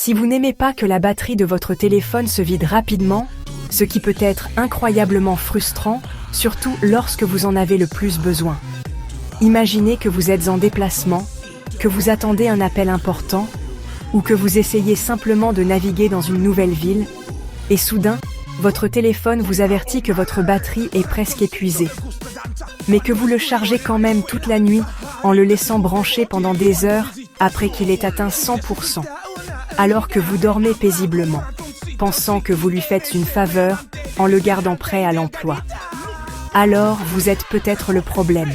Si vous n'aimez pas que la batterie de votre téléphone se vide rapidement, ce qui peut être incroyablement frustrant, surtout lorsque vous en avez le plus besoin. Imaginez que vous êtes en déplacement, que vous attendez un appel important, ou que vous essayez simplement de naviguer dans une nouvelle ville, et soudain, votre téléphone vous avertit que votre batterie est presque épuisée. Mais que vous le chargez quand même toute la nuit, en le laissant brancher pendant des heures, après qu'il ait atteint 100%. Alors que vous dormez paisiblement, pensant que vous lui faites une faveur, en le gardant prêt à l'emploi. Alors, vous êtes peut-être le problème.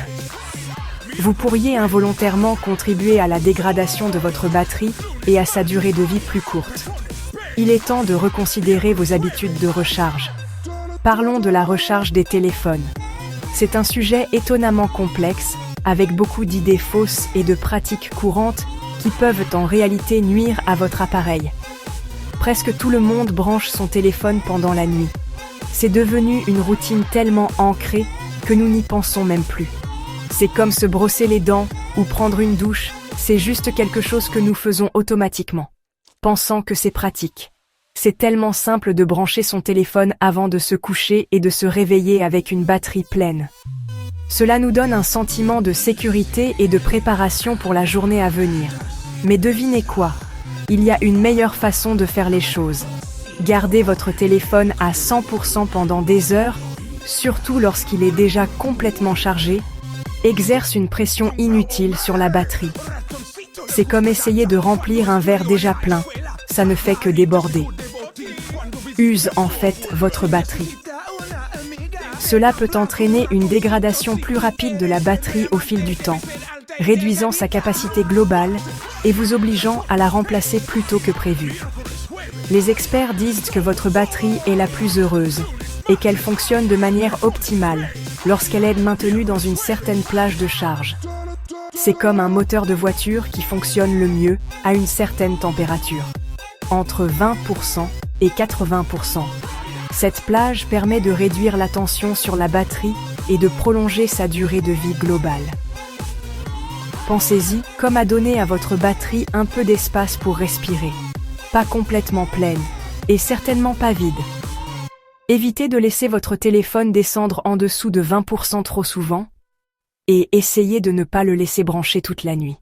Vous pourriez involontairement contribuer à la dégradation de votre batterie et à sa durée de vie plus courte. Il est temps de reconsidérer vos habitudes de recharge. Parlons de la recharge des téléphones. C'est un sujet étonnamment complexe, avec beaucoup d'idées fausses et de pratiques courantes qui peuvent en réalité nuire à votre appareil. Presque tout le monde branche son téléphone pendant la nuit. C'est devenu une routine tellement ancrée que nous n'y pensons même plus. C'est comme se brosser les dents ou prendre une douche, c'est juste quelque chose que nous faisons automatiquement, pensant que c'est pratique. C'est tellement simple de brancher son téléphone avant de se coucher et de se réveiller avec une batterie pleine. Cela nous donne un sentiment de sécurité et de préparation pour la journée à venir. Mais devinez quoi? Il y a une meilleure façon de faire les choses. Gardez votre téléphone à 100% pendant des heures, surtout lorsqu'il est déjà complètement chargé, exerce une pression inutile sur la batterie. C'est comme essayer de remplir un verre déjà plein, ça ne fait que déborder. Use en fait votre batterie. Cela peut entraîner une dégradation plus rapide de la batterie au fil du temps, réduisant sa capacité globale et vous obligeant à la remplacer plus tôt que prévu. Les experts disent que votre batterie est la plus heureuse et qu'elle fonctionne de manière optimale lorsqu'elle est maintenue dans une certaine plage de charge. C'est comme un moteur de voiture qui fonctionne le mieux à une certaine température, entre 20% et 80%. Cette plage permet de réduire la tension sur la batterie et de prolonger sa durée de vie globale. Pensez-y comme à donner à votre batterie un peu d'espace pour respirer. Pas complètement pleine, et certainement pas vide. Évitez de laisser votre téléphone descendre en dessous de 20% trop souvent, et essayez de ne pas le laisser brancher toute la nuit.